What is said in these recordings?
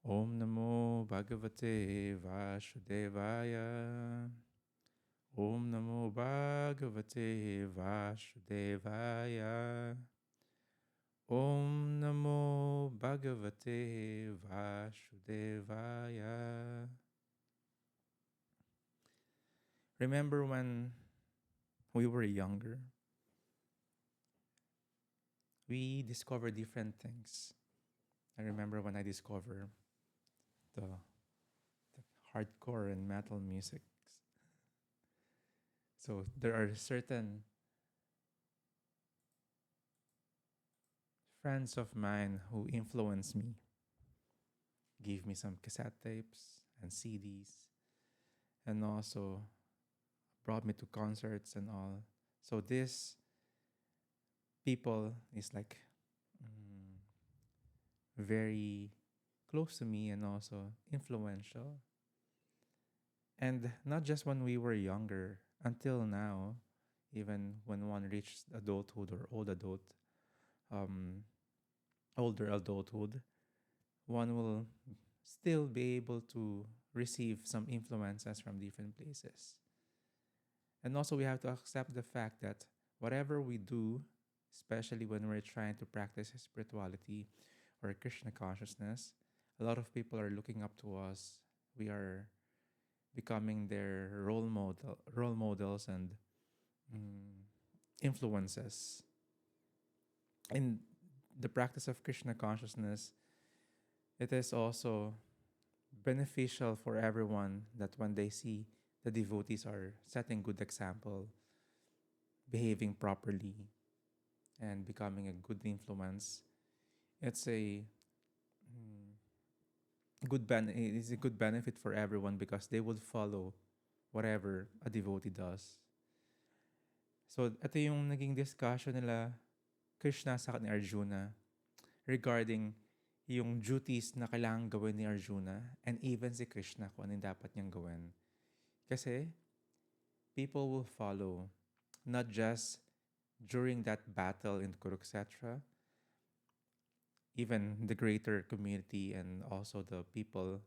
Om Namo Bhagavate Vasudevaya. Om Namo Bhagavate Vasudevaya. Om Namo Bhagavate Vasudevaya. Remember when we were younger, we discovered different things. I remember when I discovered the, the hardcore and metal music. So there are certain friends of mine who influenced me, gave me some cassette tapes and CDs, and also brought me to concerts and all. So this people is like very close to me and also influential. And not just when we were younger, until now, even when one reached adulthood or um, older adulthood, one will still be able to receive some influences from different places. And also, we have to accept the fact that whatever we do, especially when we're trying to practice spirituality or Krishna consciousness, a lot of people are looking up to us. We are becoming their role models, and influences. In the practice of Krishna consciousness, it is also beneficial for everyone that when they see the devotees are setting good example, behaving properly, and becoming a good influence, it's it is a good benefit for everyone because they would follow whatever a devotee does. So ito yung naging discussion nila Krishna sa ni Arjuna regarding yung duties na kailangan gawin ni Arjuna and even si Krishna kung ano yung dapat niyang gawin. Kasi people will follow not just during that battle in Kurukshetra, even the greater community and also the people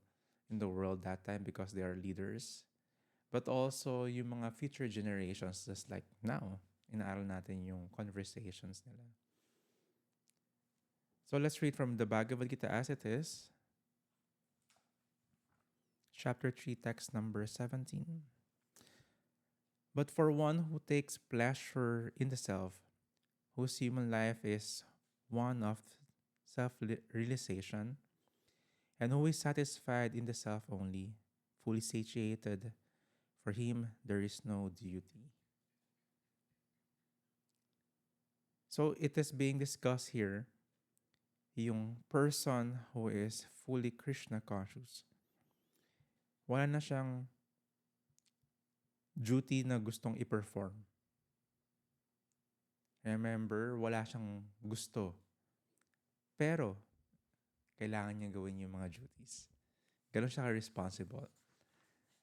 in the world that time because they are leaders, but also yung mga future generations just like now. Inaaral natin yung conversations nila. So let's read from the Bhagavad Gita as it is. Chapter 3, text number 17. But for one who takes pleasure in the self, whose human life is one of self-realization, and who is satisfied in the self only, fully satiated, for him there is no duty. So it is being discussed here, yung person who is fully Krishna conscious. Wala na siyang duty na gustong i-perform. Remember, wala siyang gusto. Pero, kailangan niya gawin yung mga duties. Ganon siya ka-responsible.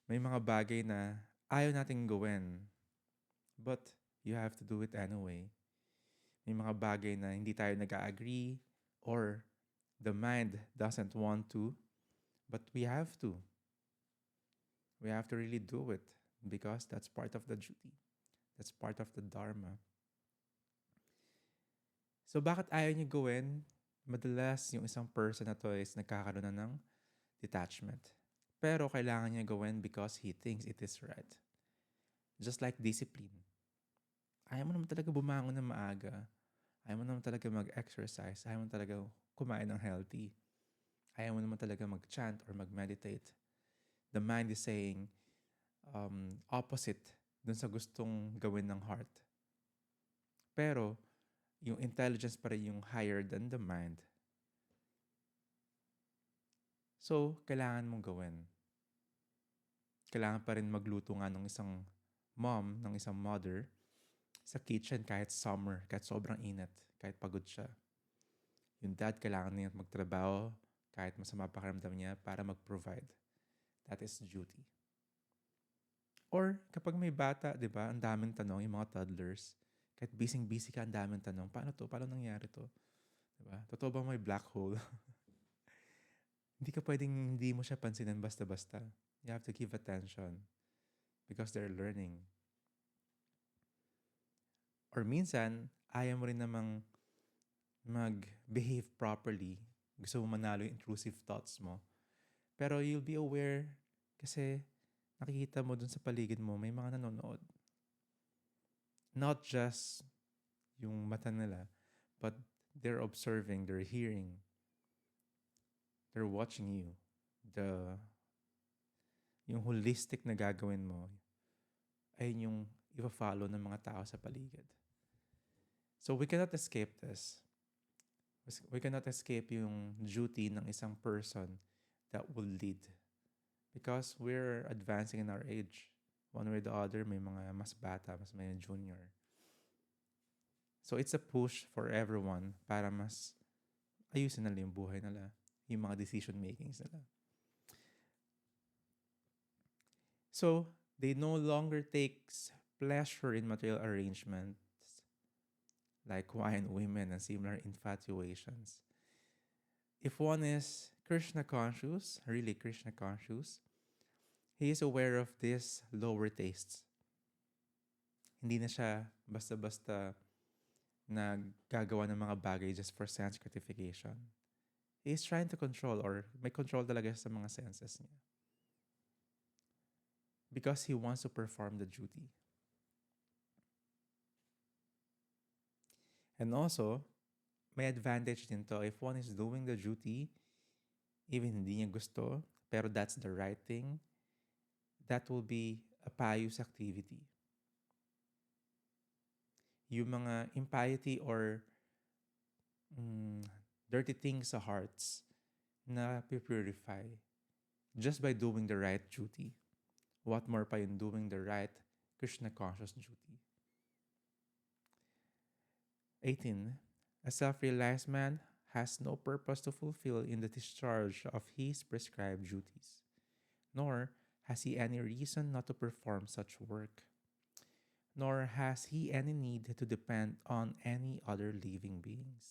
May mga bagay na ayaw nating gawin, but you have to do it anyway. May mga bagay na hindi tayo nag-agree or the mind doesn't want to, but we have to. We have to really do it because that's part of the duty. That's part of the dharma. So bakit ayaw niya gawin? Madalas yung isang person na to is nagkakaroon na ng detachment. Pero kailangan niya gawin because he thinks it is right. Just like discipline. Ayaw mo naman talaga bumangon na maaga. Ayaw mo naman talaga mag-exercise. Ayaw mo talaga kumain ng healthy. Ayaw mo naman talaga mag-chant or mag-meditate. The mind is saying opposite dun sa gustong gawin ng heart. Pero, yung intelligence pa rin yung higher than the mind. So, kailangan mong gawin. Kailangan pa rin magluto nga ng isang mom, ng isang mother, sa kitchen kahit summer, kahit sobrang init, kahit pagod siya. Yung dad, kailangan niya magtrabaho kahit masama pakiramdam niya para mag-provide. That is duty. Or kapag may bata, di ba, ang daming tanong, yung mga toddlers, kahit busy ka, ang daming tanong, paano to? Paano nangyari to? Diba? Totoo ba may black hole? Hindi ka pwedeng hindi mo siya pansinin basta-basta. You have to give attention because they're learning. Or minsan, ayaw mo rin namang mag-behave properly. Gusto mo manalo yung intrusive thoughts mo. Pero you'll be aware kasi nakikita mo dun sa paligid mo, may mga nanonood. Not just yung mata nila, but they're observing, they're hearing, they're watching you. Yung holistic na gagawin mo, ay yung ipa-follow ng mga tao sa paligid. So we cannot escape this. We cannot escape yung duty ng isang person that will lead. Because we're advancing in our age. One way or the other, may mga mas bata, mas may junior. So it's a push for everyone para mas ayusin nila yung buhay nila, yung mga decision makings nila. So they no longer takes pleasure in material arrangements like wine, women, and similar infatuations. If one is Krishna conscious, really Krishna conscious, he is aware of these lower tastes. Hindi na siya basta-basta naggagawa ng mga bagay just for sense gratification. He is trying to control or may control talaga sa mga senses niya. Because he wants to perform the duty. And also, may advantage din to if one is doing the duty, even hindi niya gusto, pero that's the right thing, that will be a pious activity. Yung mga impiety or dirty things sa hearts na purify just by doing the right duty. What more pa yung doing the right Krishna conscious duty. 18. A self-realized man has no purpose to fulfill in the discharge of his prescribed duties, nor has he any reason not to perform such work, nor has he any need to depend on any other living being.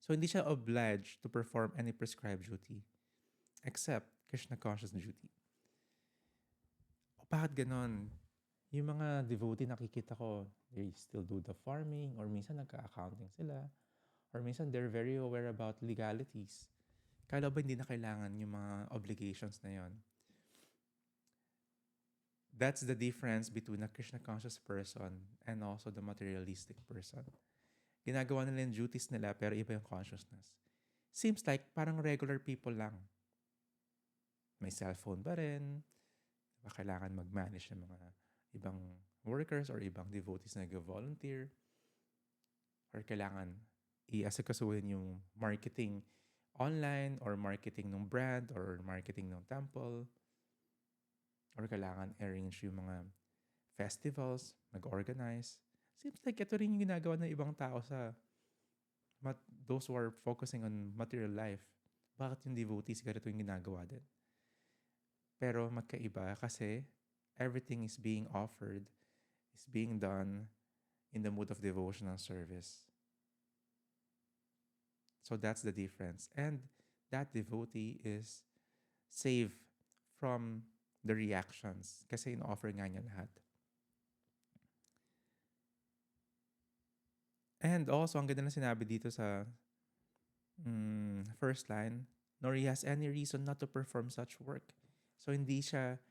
So hindi siya obliged to perform any prescribed duty except Krishna conscious duty. O bakit ganon? Yung mga devotee nakikita ko, they still do the farming or minsan nagka-accounting sila or minsan they're very aware about legalities. Kala ba hindi na kailangan yung mga obligations na yon? That's the difference between a Krishna conscious person and also the materialistic person. Ginagawa nila yung duties nila pero iba yung consciousness. Seems like parang regular people lang. May cellphone pa rin. Kailangan mag-manage ng mga ibang workers or ibang devotees na nag-volunteer. Or kailangan i-asikasuhin yung marketing online or marketing ng brand or marketing ng temple. Or kailangan arrange yung mga festivals, mag-organize. Seems like ito rin yung ginagawa ng ibang tao sa those who are focusing on material life. Bakit yung devotees ganito yung ginagawa din? Pero magkaiba kasi everything is being offered, is being done in the mood of devotional service. So that's the difference. And that devotee is saved from the reactions kasi in-offer nga niya lahat. And also, ang ganda na sinabi dito sa first line, nor he has any reason not to perform such work. So, hindi siya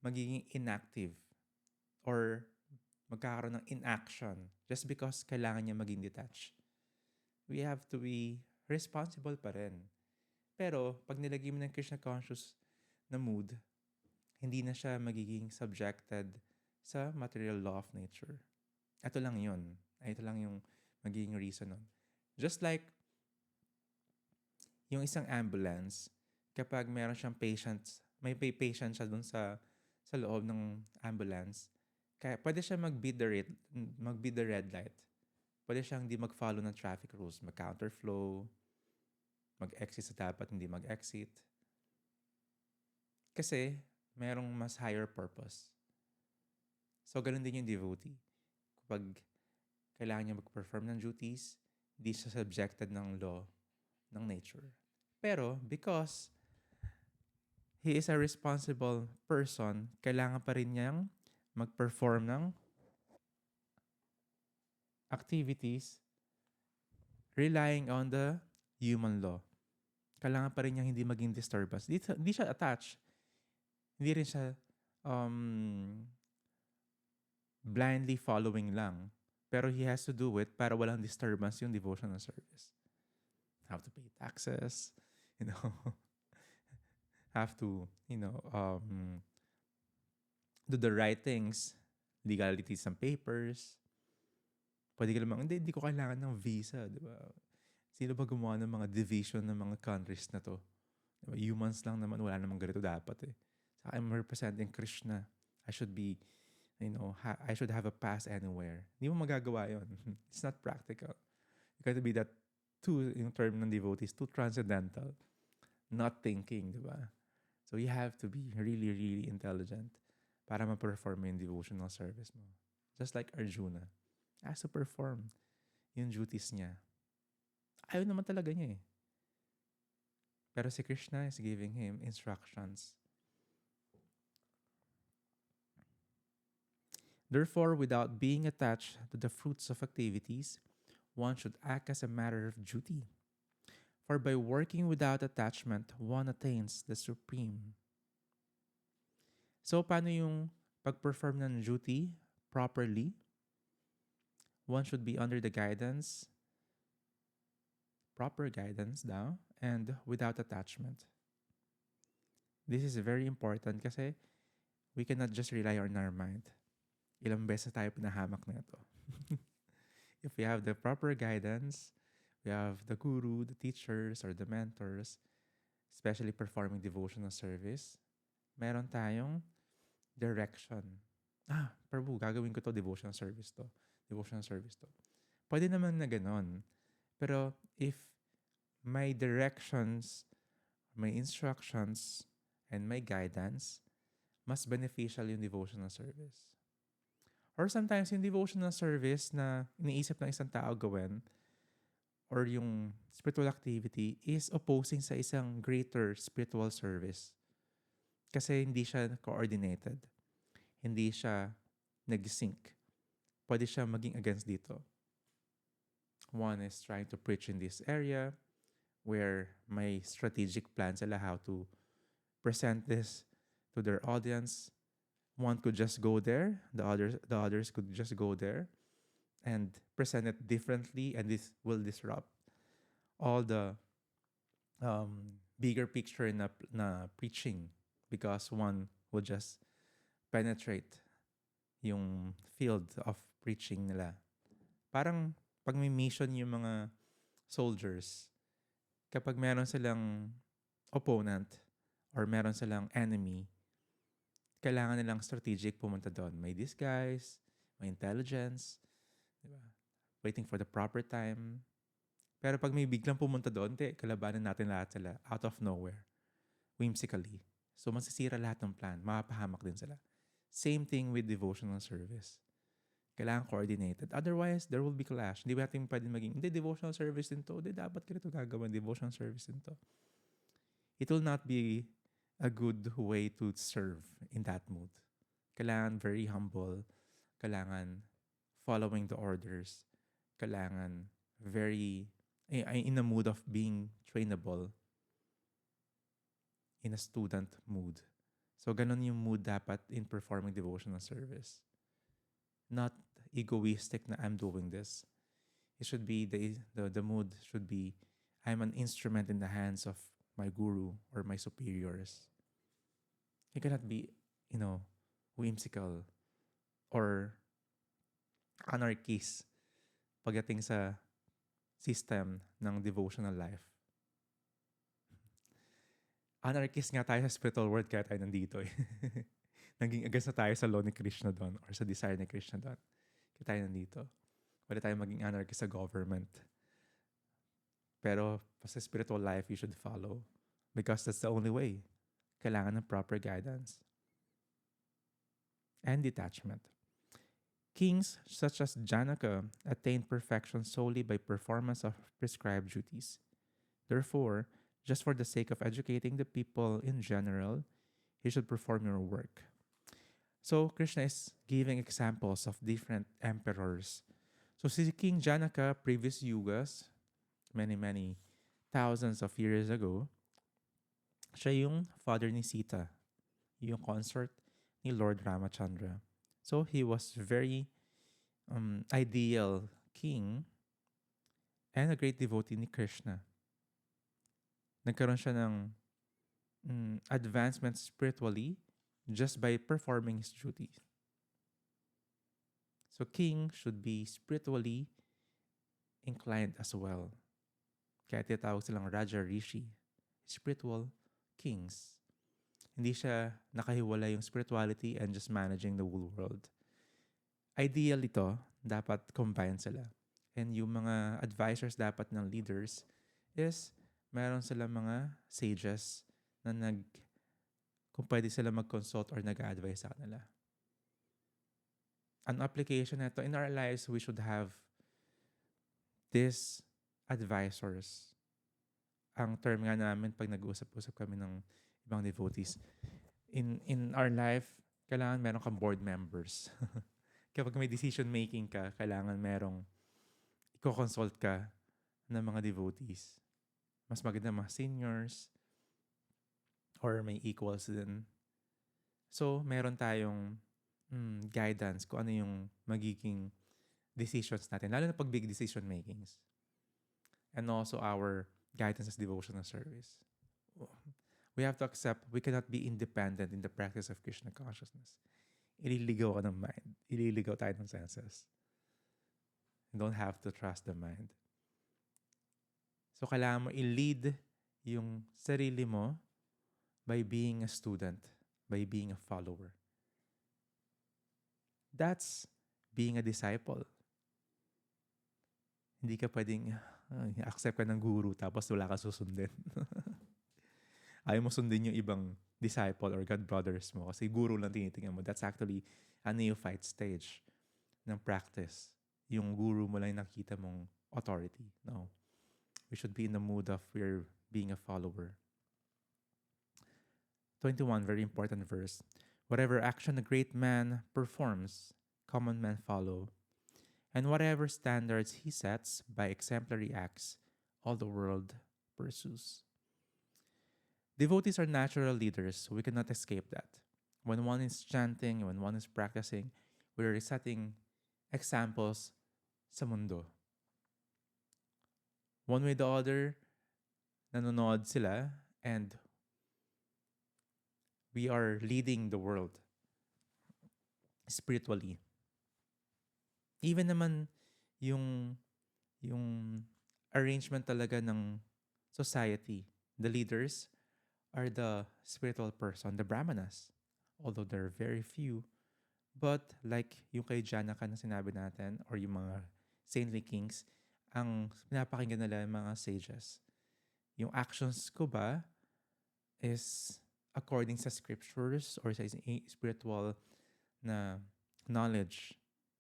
magiging inactive or magkakaroon ng inaction just because kailangan niya maging detached. We have to be responsible pa rin. Pero, pag nilagay mo ng Krishna conscious na mood, hindi na siya magiging subjected sa material law of nature. Ito lang yun. Ito lang yung magiging reason nun. Just like yung isang ambulance, kapag meron siyang may patient siya dun sa loob ng ambulance, kaya pwede siya mag-beat the red light. Pwede siyang hindi mag-follow ng traffic rules, mag-counterflow, mag-exit sa dapat hindi mag-exit. Kasi merong mas higher purpose. So, ganun din yung devotee. Kapag kailangan niya mag-perform ng duties, Di siya subjected ng law ng nature. Pero because he is a responsible person, kailangan pa rin niyang mag-perform ng activities relying on the human law. Kailangan pa rin niyang hindi maging disturbance. Di siya attached. Hindi rin siya um, blindly following lang. Pero he has to do it para walang disturbance yung devotional service. Have to pay taxes, you know, have to, do the right things, legalities ng papers. Pwede ka namang, hindi ko kailangan ng visa, di ba? Sino ba gumawa ng mga division ng mga countries na to? Diba? Humans lang naman, wala namang ganito dapat eh. So I'm representing Krishna. I should be, I should have a pass anywhere. Hindi mo magagawa yon. It's not practical. You got to be that yung term ng devotees, too transcendental. Not thinking, di ba? So you have to be really, really intelligent para ma-perform yung devotional service mo. Just like Arjuna. Has to perform yung duties niya. Ayaw naman talaga niya eh. Pero si Krishna is giving him instructions. Therefore, without being attached to the fruits of activities, one should act as a matter of duty. For by working without attachment, one attains the supreme. So, paano yung pag-perform ng duty properly? One should be under the guidance, proper guidance daw, and without attachment. This is very important kasi we cannot just rely on our mind. Ilang beses tayo pinahamak na ito. If we have the proper guidance, we have the guru, the teachers, or the mentors, especially performing devotional service, meron tayong direction. Prabhu, gagawin ko to, devotional service to. Devotional service to. Pwede naman na ganon. Pero if my directions, my instructions, and my guidance, mas beneficial yung devotional service. Or sometimes yung devotional service na iniisip ng isang tao gawin or yung spiritual activity is opposing sa isang greater spiritual service. Kasi hindi siya coordinated. Hindi siya nag-sync. Pwede siya maging against dito. One is trying to preach in this area where may strategic plan sila how to present this to their audience. One could just go there, the others could just go there and present it differently, and this will disrupt all the bigger picture na preaching because one will just penetrate yung field of preaching nila. Parang pag may mission yung mga soldiers, kapag meron silang opponent or meron silang enemy, kailangan nilang strategic pumunta doon. May disguise, may intelligence, diba? Waiting for the proper time. Pero pag may biglang pumunta doon, kalabanin natin lahat sila out of nowhere. Whimsically. So masisira lahat ng plan. Mapapahamak din sila. Same thing with devotional service. Kailangan coordinated. Otherwise, there will be clash. Hindi ba natin pwede maging, hindi, devotional service din to. Hindi, dapat ganito gagawin. Devotional service din to. It will not be a good way to serve in that mood. Kailangan very humble. Kailangan following the orders. Kailangan very in a mood of being trainable. In a student mood. So, ganun yung mood dapat in performing devotional service. Not egoistic na I'm doing this. It should be, the mood should be, I'm an instrument in the hands of my guru or my superiors. You cannot be, whimsical or anarchist pagdating sa system ng devotional life. Anarchist nga tayo sa spiritual world kaya tayo nandito eh. Naging against na tayo sa law ni Krishna doon or sa desire ni Krishna doon. Kaya tayo nandito. Pwede tayo maging anarchist sa government. Pero sa spiritual life, you should follow. Because that's the only way. Kailangan ng proper guidance. And detachment. Kings such as Janaka attained perfection solely by performance of prescribed duties. Therefore, just for the sake of educating the people in general, he should perform your work. So Krishna is giving examples of different emperors. So si King Janaka, previous yugas, many thousands of years ago, siya yung father ni Sita, yung consort ni Lord Ramachandra. So he was very ideal king and a great devotee ni Krishna. Nagkaroon siya ng advancement spiritually just by performing his duties. So king should be spiritually inclined as well. Kaya tinatawag silang Raja Rishi, spiritual kings. Hindi siya nakahiwalay yung spirituality and just managing the whole world. Ideal ito, dapat combine sila. And yung mga advisors dapat ng leaders is meron sila mga sages na kung pwede sila mag-consult or nag-advise sa kanila. An application nito, in our lives, we should have these advisors. Ang term nga namin pag nag-uusap-usap kami ng ibang devotees, in our life, kailangan meron kang board members. Kapag may decision making ka, kailangan merong i-consult ka ng mga devotees. Mas maganda mga seniors or may equals din. So, meron tayong guidance kung ano yung magiging decisions natin, lalo na pag big decision makings. And also our guidance as devotional service. We have to accept we cannot be independent in the practice of Krishna consciousness. Ililigaw ka ng mind. Ililigaw tayo ng senses. You don't have to trust the mind. So, kailangan mo i-lead yung sarili mo by being a student, by being a follower. That's being a disciple. Hindi ka pwedeng accept ka ng guru tapos wala ka susundin. Ayaw mo sundin yung ibang disciple or God brothers mo kasi guru lang tinitingnan mo. That's actually a neophyte stage ng practice. Yung guru mo lang nakita mong authority. No. We should be in the mood of we're being a follower. 21, very important verse. Whatever action a great man performs, common men follow. And whatever standards he sets by exemplary acts, all the world pursues. Devotees are natural leaders, so we cannot escape that. When one is chanting, when one is practicing, we're setting examples sa mundo. One way or the other, nanonood sila and we are leading the world spiritually. Even naman yung arrangement talaga ng society, the leaders are the spiritual person, the brahmanas. Although there are very few. But like yung kay Janaka na sinabi natin or yung mga saintly kings, ang pinapakinggan nila yung mga sages. Yung actions ko ba is according sa scriptures or sa spiritual na knowledge.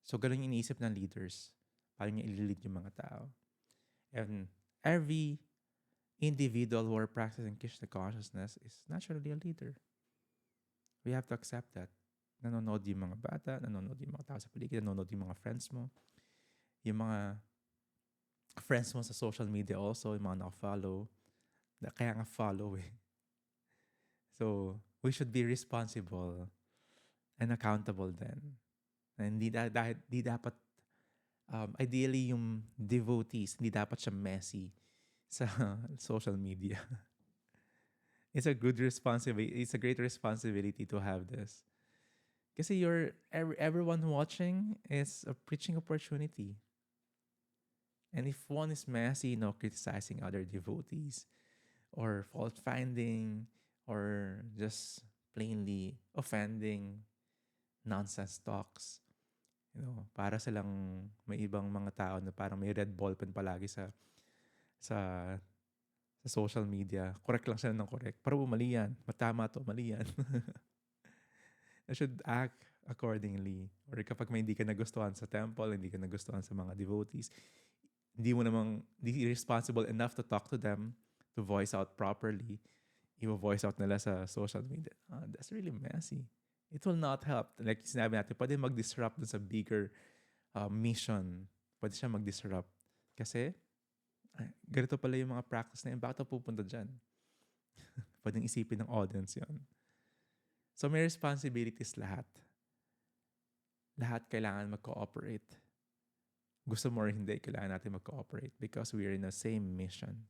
So, ganun yung iniisip ng leaders. Paano niya ililid yung mga tao. And every individual who are practicing Krishna consciousness is naturally a leader. We have to accept that. Nanonood yung mga bata, nanonood yung mga tao sa paligid, nanonood yung mga friends mo. Yung mga friends mo sa social media also, yung mga na-follow. Kaya nga follow eh. So, we should be responsible and accountable then. And di dapat, ideally yung devotees, hindi dapat siya messy sa social media. It's a great responsibility to have this. Kasi everyone watching is a preaching opportunity. And if one is messy, criticizing other devotees or fault finding or just plainly offending, nonsense talks, para silang may ibang mga tao na parang may red ballpen palagi sa social media. Correct lang sila ng correct. Pero mali yan. Matama to, mali yan. I should act accordingly. Or kapag may hindi ka nagustuhan sa temple, hindi ka nagustuhan sa mga devotees, hindi responsible enough to talk to them, to voice out properly, i-voice out nila sa social media. That's really messy. It will not help. Like sinabi natin, pwede mag-disrupt dun sa bigger mission. Pwede siya mag-disrupt. Kasi, ganito pala yung mga practice na yun. Bakit ako pupunta dyan? Pwedeng isipin ng audience yon. So may responsibilities lahat. Lahat kailangan mag-cooperate. Gusto mo or hindi, kailangan natin mag-cooperate because we are in the same mission.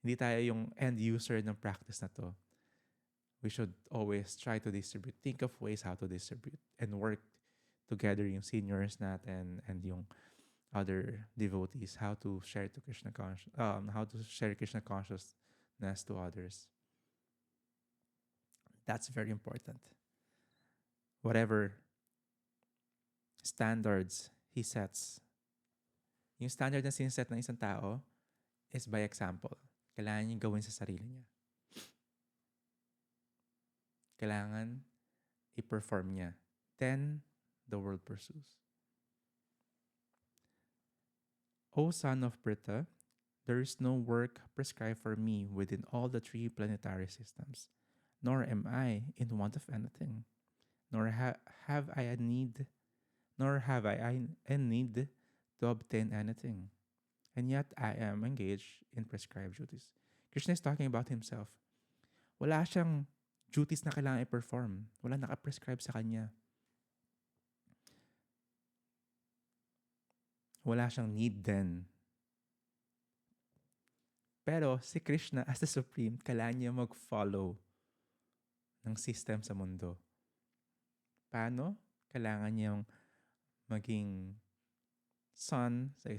Hindi tayo yung end user ng practice na to. We should always try to distribute. Think of ways how to distribute and work together yung seniors natin and yung other devotees how to share Krishna consciousness to others. That's very important. Whatever standards he sets, yung standard na siniset ng isang tao is by example. Kailangan niya gawin sa sarili niya. Kailangan i-perform niya. Then, the world pursues. O son of Pritha, there is no work prescribed for me within all the three planetary systems, nor am I in want of anything, nor have I a need to obtain anything. And yet I am engaged in prescribed duties. Krishna is talking about himself. Wala siyang duties na kailangan i-perform. Wala naka-prescribe sa kanya. Wala siyang need din. Pero si Krishna as the Supreme, kailangan niya mag-follow ng system sa mundo. Paano? Kailangan niyang maging son sa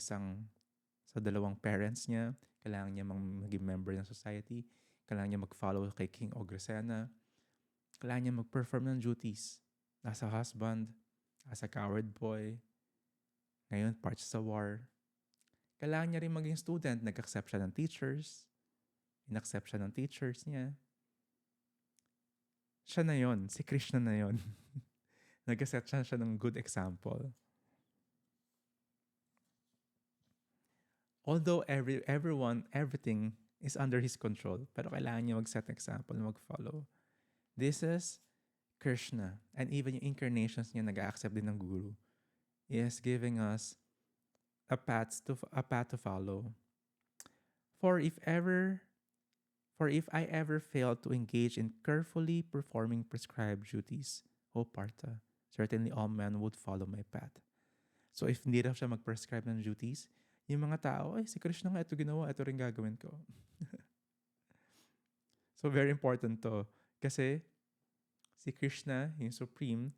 dalawang parents niya. Kailangan niya maging member ng society. Kailangan niya mag-follow kay King Ogresena. Kailangan niya mag-perform ng duties. As a husband, as a coward boy. Ngayon, part sa war. Kailangan niya rin maging student. Nag-accept siya ng teachers. In-accept siya ng teachers niya. Siya na yon. Si Krishna na yon. Nag-set siya ng good example. Although everything is under his control, pero kailangan niya mag-set example, mag-follow. This is Krishna. And even yung incarnations niya nag-accept din ng guru. He is giving us a path to follow. For if I ever fail to engage in carefully performing prescribed duties, O Partha, certainly all men would follow my path. So if hindi daw siya mag-prescribe ng duties, yung mga tao, si Krishna nga ito ginawa, ito rin gagawin ko. So very important to. Kasi si Krishna, yung Supreme,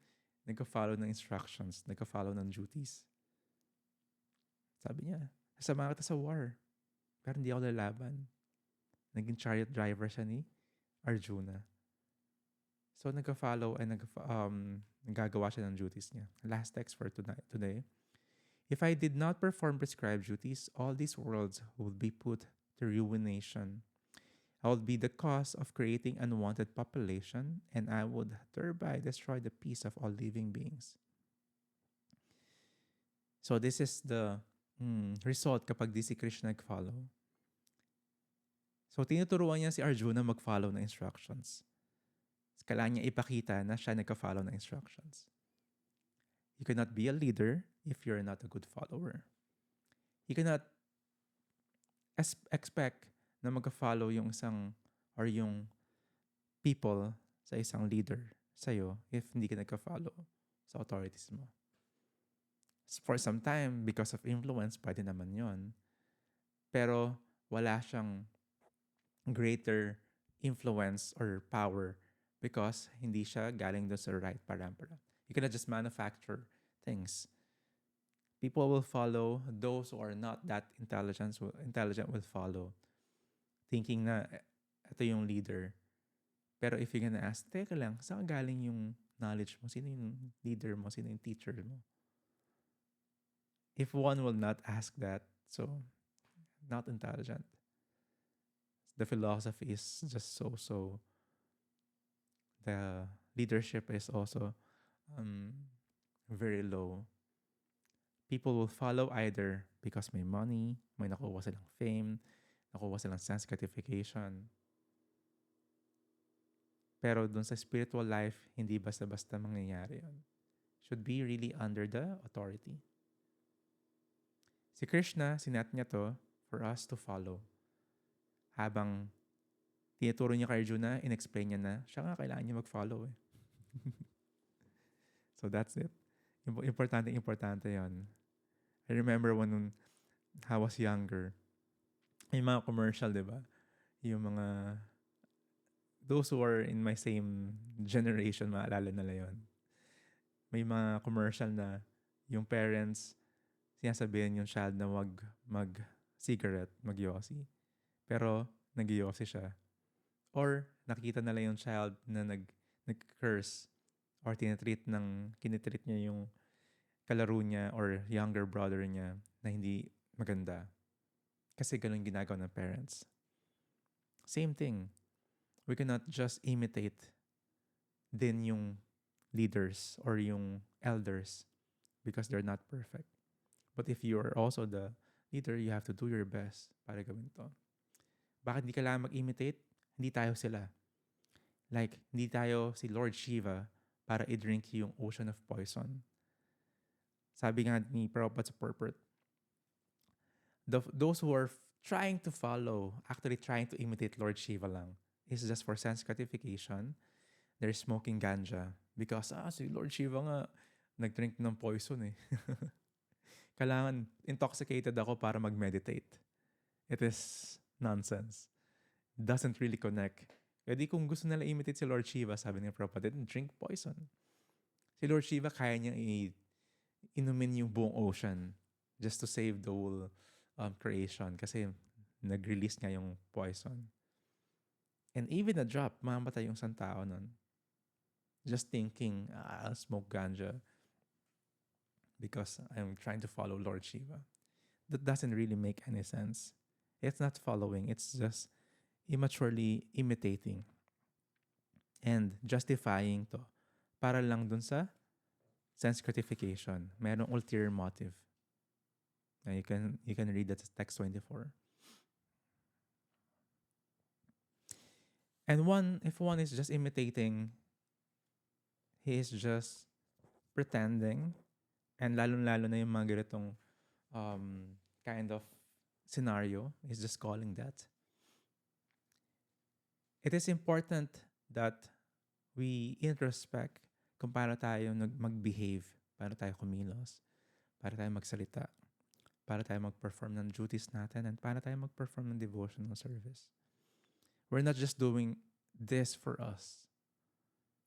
nagka-follow ng instructions, nagka-follow ng duties. Sabi niya, sasama kita sa war. Pero hindi ako lalaban. Naging chariot driver siya ni Arjuna. So nagka-follow and nagagawa siya ng duties niya. Last text for today. If I did not perform prescribed duties, all these worlds would be put to ruination. I would be the cause of creating unwanted population, and I would thereby destroy the peace of all living beings. So this is the result kapag di si Krishna nag-follow. So tinuturuan niya si Arjuna mag-follow ng instructions. Kailangan niya ipakita na siya nagka-follow ng instructions. You cannot be a leader if you're not a good follower. You cannot expect na mag-follow yung yung people sa isang leader sa'yo if hindi ka nagka-follow sa authorities mo. For some time, because of influence, pwede naman yon. Pero wala siyang greater influence or power because hindi siya galing doon sa right parampara. You cannot just manufacture things. People will follow. Those who are not that intelligent will follow. Thinking na ito yung leader. Pero if you're gonna ask, teka lang, saan galing yung knowledge mo? Sino yung leader mo? Sino yung teacher mo? If one will not ask that, so not intelligent. The philosophy is just so. The leadership is also um, very low. People will follow either because may money, may nakuha silang fame, nakuha silang sense gratification. Pero dun sa spiritual life, hindi basta-basta mangyayari yun. Should be really under the authority. Si Krishna, sinat niya to for us to follow. Habang tinuturo niya kay Arjuna, in-explain niya na, siya nga kailangan niya mag-follow eh. So that's it. Importante yon. I remember when I was younger, yung mga commercial, di ba? Yung mga, those who are in my same generation, maalala nila yon. May mga commercial na yung parents, sinasabihin yung child na wag mag-cigarette, mag-yossi. Pero nag-yossi siya. Or nakikita nila yung child na nag-curse or kinitreat niya yung kalaro niya or younger brother niya na hindi maganda. Kasi ganun ginagawa ng parents. Same thing. We cannot just imitate din yung leaders or yung elders because they're not perfect. But if you are also the leader, you have to do your best para gawin to. Bakit hindi kailangan mag-imitate? Hindi tayo sila. Like, hindi tayo si Lord Shiva para i-drink yung ocean of poison. Sabi nga ni Prabhupada sa purport, those who are trying to follow, actually trying to imitate Lord Shiva lang, is just for sense gratification. They're smoking ganja because, si Lord Shiva nga, nag-drink ng poison eh. Kailangan intoxicated ako para mag-meditate. It is nonsense. Doesn't really connect. Kaya kung gusto nila imitate si Lord Shiva, sabi ni Prabhupada, drink poison. Si Lord Shiva, kaya niyang inumin yung buong ocean just to save the whole creation kasi nag-release nga yung poison. And even a drop, mamatay yung isang tao nun. Just thinking, I'll smoke ganja because I'm trying to follow Lord Shiva. That doesn't really make any sense. It's not following. It's just immaturely imitating and justifying to para lang dun sa sense gratification. Merong ulterior motive. Now you can read that as text 24. And if one is just imitating, he is just pretending, and lalo na yung mga ganitong kind of scenario, is just calling that. It is important that we introspect kung paano tayo mag-behave, paano tayo kumilos, paano tayo magsalita, paano tayo mag-perform ng duties natin, and paano tayo mag-perform ng devotional service. We're not just doing this for us.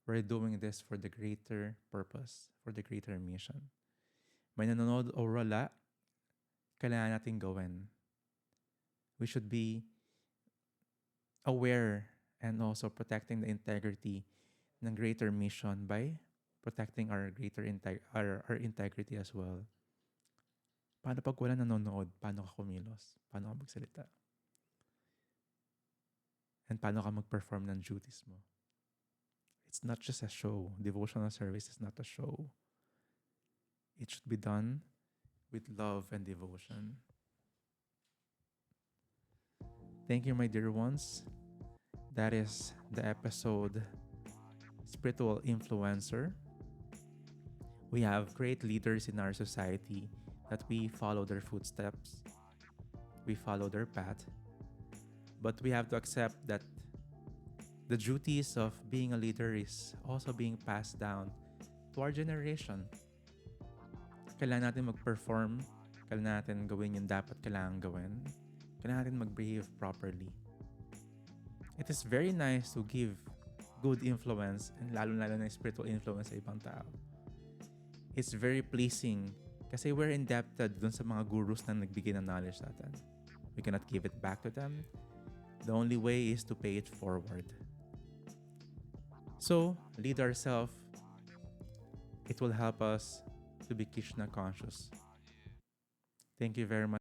We're doing this for the greater purpose, for the greater mission. May nanonood o wala, kailangan natin gawin. We should be aware and also protecting the integrity ng greater mission by protecting our greater our integrity as well. Paano pag wala nanonood? Paano ka kumilos? Paano ka magsalita? And paano ka mag-perform ng duties mo? It's not just a show. Devotional service is not a show. It should be done with love and devotion. Thank you, my dear ones. That is the episode, Spiritual Influencer. We have great leaders in our society that we follow their footsteps. We follow their path. But we have to accept that the duties of being a leader is also being passed down to our generation. Kailangan natin mag-perform. Kailangan natin gawin yung dapat kailangan gawin. Kailangan natin mag-behave properly. It is very nice to give good influence and lalo-lalo na spiritual influence sa ibang tao. It's very pleasing kasi we're indebted dun sa mga gurus na nagbigay ng knowledge sa atin. We cannot give it back to them. The only way is to pay it forward. So, lead ourselves. It will help us to be Krishna conscious. Thank you very much.